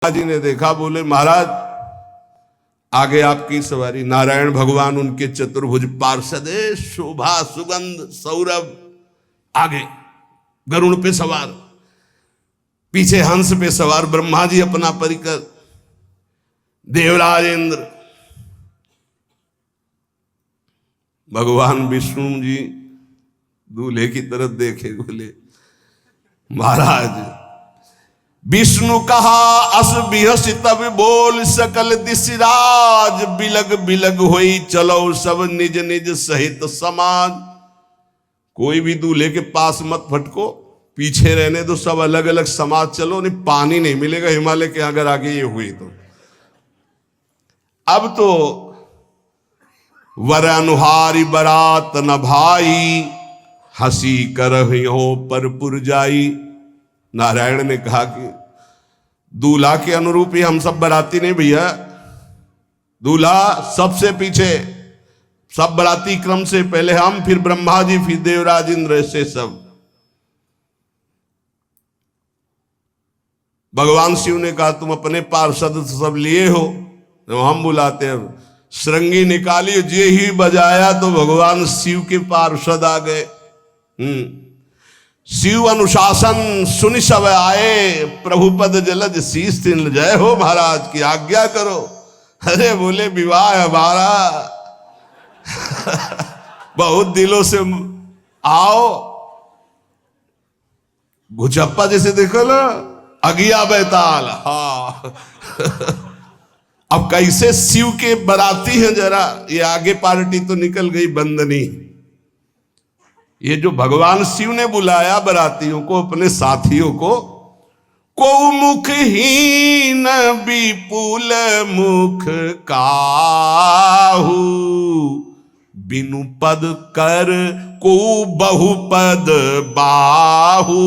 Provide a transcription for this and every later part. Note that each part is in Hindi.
जी ने देखा, बोले महाराज आगे आपकी सवारी। नारायण भगवान उनके चतुर्भुज पार्षद, शोभा सुगंध सौरभ, आगे गरुड़ पे सवार, पीछे हंस पे सवार ब्रह्मा जी अपना परिकर, देवराज इंद्र, भगवान विष्णु जी दूल्हे की तरफ देखे, बोले महाराज विष्णु कहा अस बिहस तब बोल सकल दिशराज, बिलग बिलग होई चलो सब निज निज सहित समाज। कोई भी दूल्हे के पास मत फटको, पीछे रहने दो, सब अलग अलग समाज चलो, नहीं पानी नहीं मिलेगा हिमालय के अगर आगे ये हुई तो। अब तो वर अनुहारी बरात न भाई, हंसी करहियो पर पुरजाई। नारायण ने कहा कि दूल्हा के अनुरूप ही हम सब बराती नहीं भैया, दूल्हा सबसे पीछे, सब बराती क्रम से पहले हम, फिर ब्रह्मा जी, फिर देवराज इंद्र, ऐसे सब। भगवान शिव ने कहा तुम अपने पार्षद सब लिए हो, तो हम बुलाते हैं। श्रृंगी निकाली, जे ही बजाया तो भगवान शिव के पार्षद आ गए। शिव अनुशासन सुनि सब आए, प्रभुपद जलज शीस तिन, जय हो महाराज की आज्ञा करो। अरे बोले विवाह हमारा बहुत दिलों से आओ। घुचप्पा जैसे देखो ना, अगिया बैताल, हाँ अब कैसे शिव के बराती हैं, जरा ये आगे पार्टी तो निकल गई बंदनी। ये जो भगवान शिव ने बुलाया बरातियों को, अपने साथियों को मुखहीन विपुल मुख काहू, बिनु पद कर को बहुपद बाहू,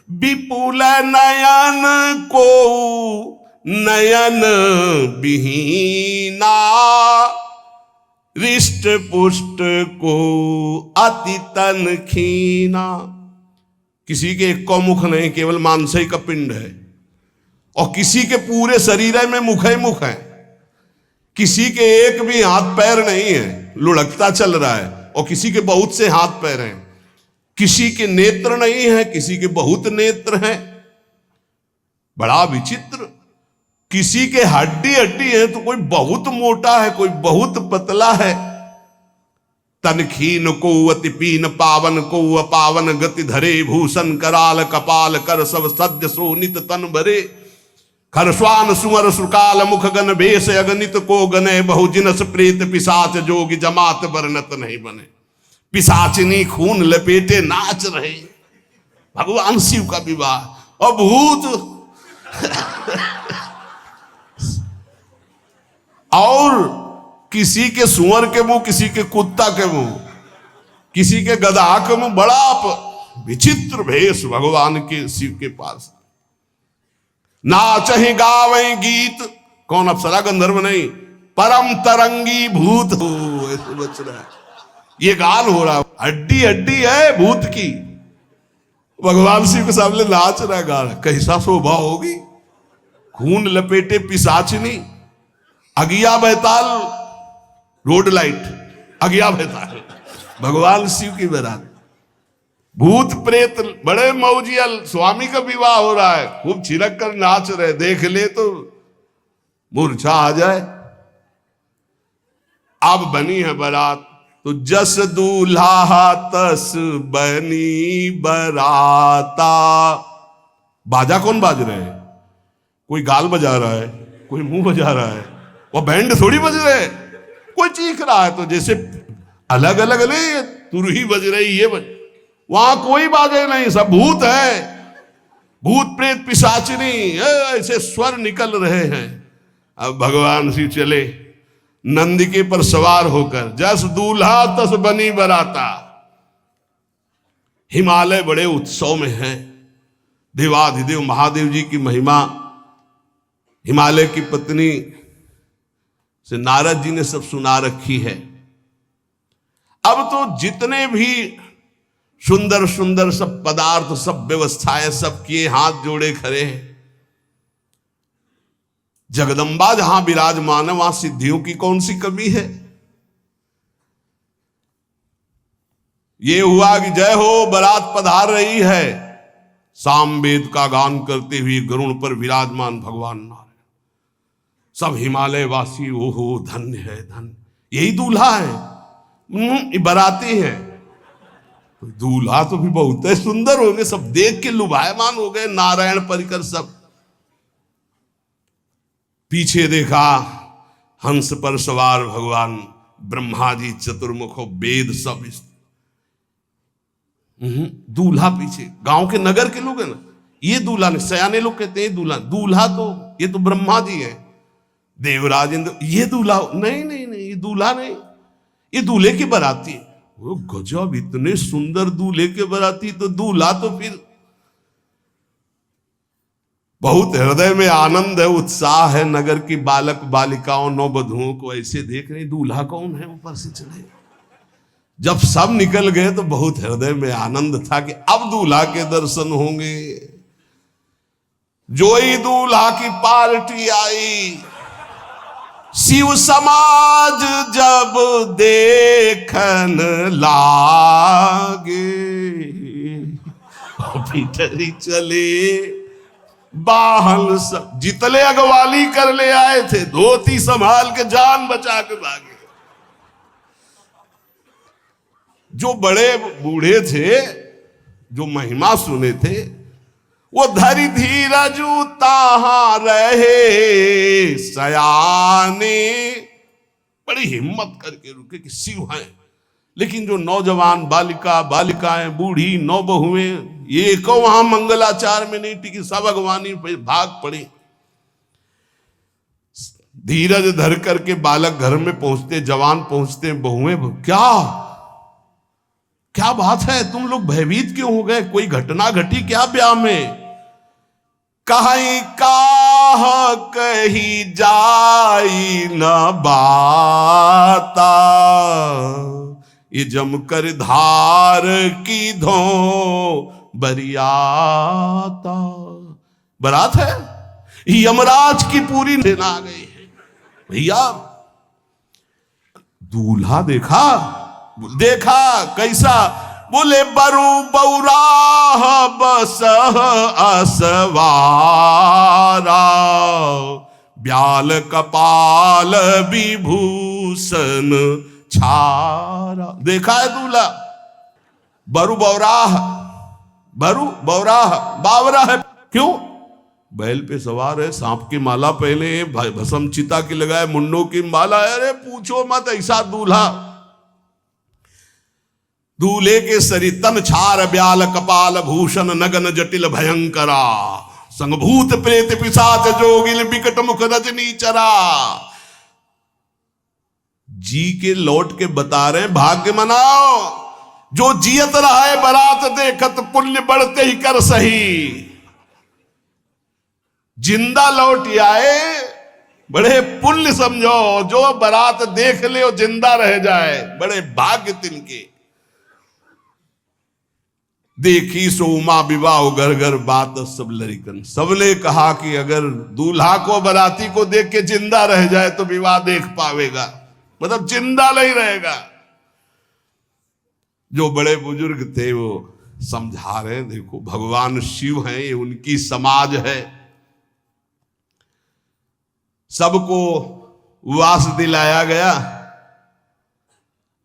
विपुल नयन को नयन विहीना, रिष्ट पुष्ट को अति तन खीना। किसी के एक को मुख नहीं, केवल मांसई का पिंड है, और किसी के पूरे शरीर में मुख ही मुख है। किसी के एक भी हाथ पैर नहीं है, लुढ़कता चल रहा है, और किसी के बहुत से हाथ पैर हैं। किसी के नेत्र नहीं है, किसी के बहुत नेत्र हैं, बड़ा विचित्र। किसी के हड्डी हड्डी है तो कोई बहुत मोटा है, कोई बहुत पतला है। तनखीन को अति पीन, पावन को अपावन, गति धरे भूषण कराल कपाल, कर सब सद्य सोनित तन भरे। खरस्वान सुमर सुकाल मुख गण भेष, अगणित को गने बहु जिनस प्रेत पिशाच, जोगी जमात वर्णत नहीं बने। पिशाचिनी खून लपेटे नाच रहे, भगवान शिव का विवाह। और भूत और किसी के सुअर के मुंह, किसी के कुत्ता के मुंह, किसी के गधा के मुंह, बड़ा विचित्र भेष भगवान के शिव के पास। नाचहि गावे गीत, कौन अप्सरा गंधर्व नहीं, परम तरंगी भूत हो, ऐसे बच रहा है। ये गाल हो रहा है, हड्डी हड्डी है भूत की, भगवान शिव के सामने नाच रहा है, गा रहा है। कैसा शोभा होगी, खून लपेटे पिशाचिनी, अगिया बैताल, रोड लाइट, अगिया बैताल, भगवान शिव की बारात। भूत प्रेत बड़े मौजियल, स्वामी का विवाह हो रहा है, खूब छिलक कर नाच रहे, देख ले तो मूर्छा आ जाए। अब बनी है बारात, तो जस दूल्हा तस बनी बराता। बाजा कौन बाज रहे हैं? कोई गाल बजा रहा है, कोई मुंह बजा रहा है, वो बैंड थोड़ी बज रहे, कोई चीख रहा है। तो जैसे अलग अलग नहीं, तुरही बज रही, ये बज, वहां कोई बाजे नहीं, सब भूत है, भूत प्रेत पिशाचिनी, ऐसे स्वर निकल रहे हैं। अब भगवान शिव चले नंदिके पर सवार होकर, जस दूल्हा तस बनी बराता। हिमालय बड़े उत्सव में है, देवाधिदेव महादेव जी की महिमा हिमालय की पत्नी से नारद जी ने सब सुना रखी है। अब तो जितने भी सुंदर सुंदर सब पदार्थ, सब व्यवस्थाएं, सब किए हाथ जोड़े खड़े हैं। जगदम्बा जहां विराजमान है वहां सिद्धियों की कौन सी कमी है। ये हुआ कि जय हो बारात पधार रही है, सामवेद का गान करते हुए गरुड़ पर विराजमान भगवान नारायण, सब हिमालय वासी ओहो धन्य है धन्य, यही दूल्हा है। बाराती है, दूल्हा तो भी बहुत है सुंदर होंगे, सब देख के लुभायमान हो गए, नारायण परिकर सब। पीछे देखा हंस पर सवार भगवान ब्रह्मा जी चतुर्मुख, वेद सब, दूल्हा पीछे। गांव के नगर के लोग है ना, ये दूल्हा नहीं, सयाने लोग कहते हैं दूल्हा, दूल्हा तो ये तो ब्रह्मा जी है, देवराज इंद्र, ये दूल्हा नहीं नहीं नहीं, ये दूल्हा नहीं, ये दूल्हे की बाराती। वो गजब, इतने सुंदर दूल्हे के बाराती, तो दूल्हा तो फिर बहुत हृदय में आनंद है, उत्साह है। नगर की बालक बालिकाओं नौबधुओं को ऐसे देख रहे, दूल्हा कौन है ऊपर से चले। जब सब निकल गए तो बहुत हृदय में आनंद था कि अब दूल्हा के दर्शन होंगे। जोई दूल्हा की पार्टी आई, शिव समाज जब देखन लागे, भीतरी चले बाहन सब, जितने अगवाली कर ले आए थे धोती संभाल के जान बचा के भागे। जो बड़े बूढ़े थे, जो महिमा सुने थे, वो धरी धीरजू ताहा रहे सयाने, बड़ी हिम्मत करके रुके कि शिव हैं। लेकिन जो नौजवान बालिका बालिकाएं बूढ़ी नौ बहुएं, ये को वहां मंगलाचार में नहीं टिकी, सब अगवानी पे भाग पड़ी। धीरज धर करके बालक घर में पहुंचते, जवान पहुंचते, बहुएं क्या बात है, तुम लोग भयभीत क्यों हो गए, कोई घटना घटी क्या ब्याह में। कहीं काह कही जाई न बाता, ये जम कर धार की धो बरियाता। बारात है, यमराज की पूरी सेना आ गई है भैया। दूल्हा देखा कैसा, बोले बरु बौराह बस असवारा, ब्याल कपाल विभूषण छारा। देखा है दूल्हा, बरु बौराह, बरु बौराह बावरा है, क्यों, बैल पे सवार है, सांप की माला पहने, भस्म चिता की लगाए, मुंडों की माला है। अरे पूछो मत, ऐसा दूल्हा। दूल्हे के शरीर तन छार ब्याल कपाल भूषण नगन जटिल भयंकरा, संगभूत प्रेत पिशाच जोगिल बिकट मुख रजनी चरा। जी के लौट के बता रहे, भाग्य मनाओ जो जियत रहा है बारात देखत, पुण्य बढ़ते ही कर सही। जिंदा लौट आए बड़े पुण्य समझो, जो बारात देख ले और जिंदा रह जाए, बड़े भाग्य तिनके। देखी सो उमा विवाह घर घर बात सब लड़कन, सबने कहा कि अगर दूल्हा को बाराती को देख के जिंदा रह जाए तो विवाह देख पावेगा, मतलब जिंदा नहीं रहेगा। जो बड़े बुजुर्ग थे वो समझा रहे, देखो भगवान शिव हैं, ये उनकी समाज है, सबको वास दिलाया गया।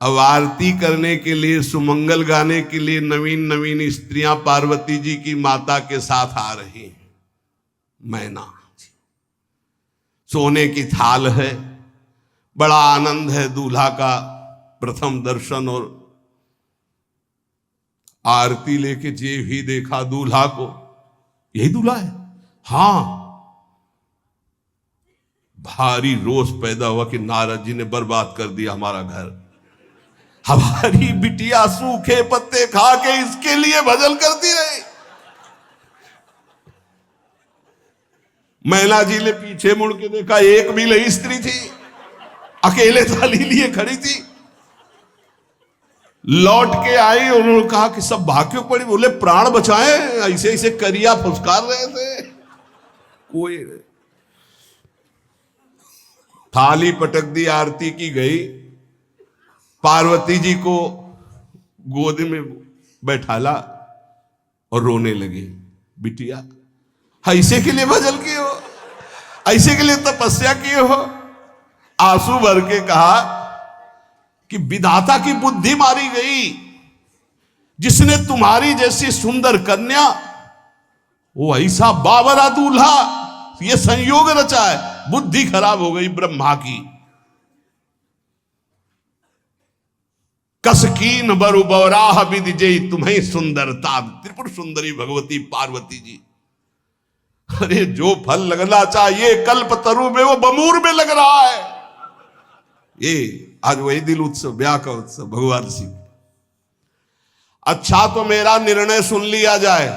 अब आरती करने के लिए, सुमंगल गाने के लिए नवीन नवीन स्त्रियां पार्वती जी की माता के साथ आ रही हैं। मैना सोने की थाल है, बड़ा आनंद है दूल्हा का प्रथम दर्शन। और आरती लेके जे भी देखा दूल्हा को, यही दूल्हा है, हां। भारी रोष पैदा हुआ कि नारद जी ने बर्बाद कर दिया हमारा घर, हमारी बिटिया सूखे पत्ते खा के इसके लिए भजन करती रही। मैना जी ने पीछे मुड़ के देखा, एक भी नहीं स्त्री थी, अकेले थाली लिए खड़ी थी। लौट के आई, उन्होंने कहा कि सब भाग क्यों पड़ी, बोले प्राण बचाएं, ऐसे ऐसे करिया फुसकार रहे थे। कोई थाली पटक दी, आरती की गई, पार्वती जी को गोद में बैठाला और रोने लगी। बिटिया ऐसे के लिए भजन किए हो, ऐसे के लिए तपस्या किए हो? आंसू भर के कहा कि विधाता की बुद्धि मारी गई, जिसने तुम्हारी जैसी सुंदर कन्या, वो ऐसा बावरा दूल्हा, ये संयोग रचा है, बुद्धि खराब हो गई ब्रह्मा की। कसकीन बरु बौराह विधि जय तुम्हें सुंदरता, त्रिपुर सुंदरी भगवती पार्वती जी। अरे जो फल लगना चाहिए कल्प तरु में, वो बमूर में लग रहा है। ये आज वही दिल उत्सव, ब्याह का उत्सव भगवान शिव। अच्छा तो मेरा निर्णय सुन लिया जाए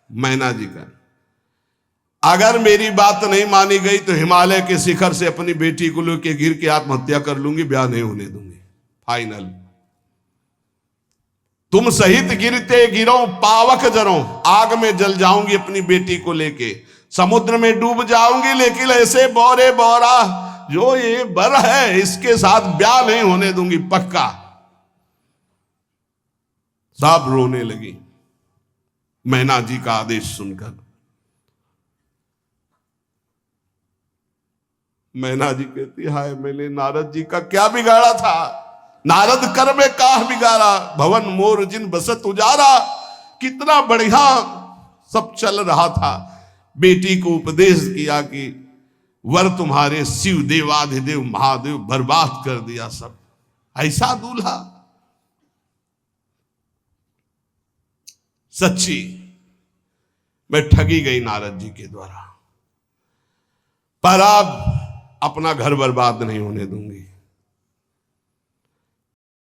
मैना जी का। अगर मेरी बात नहीं मानी गई तो हिमालय के शिखर से अपनी बेटी को लेकर गिर के आत्महत्या कर लूंगी, ब्याह नहीं होने दूंगी, फाइनल। तुम सहित गिरते गिरो पावक जरो, आग में जल जाऊंगी अपनी बेटी को लेके, समुद्र में डूब जाऊंगी, लेकिन ऐसे बोरे बोरा जो ये बर है इसके साथ ब्याह नहीं होने दूंगी, पक्का। सब रोने लगी मैना जी का आदेश सुनकर। मैना जी कहती, हाय मैंने नारद जी का क्या बिगाड़ा था? नारद कर में काह बिगाड़ा, भवन मोर जिन बसत उजारा। कितना बढ़िया सब चल रहा था। बेटी को उपदेश किया कि वर तुम्हारे शिव देवाधिदेव महादेव, बर्बाद कर दिया सब। ऐसा दूल्हा? सच्ची मैं ठगी गई नारद जी के द्वारा, पर अब अपना घर बर्बाद नहीं होने दूंगी।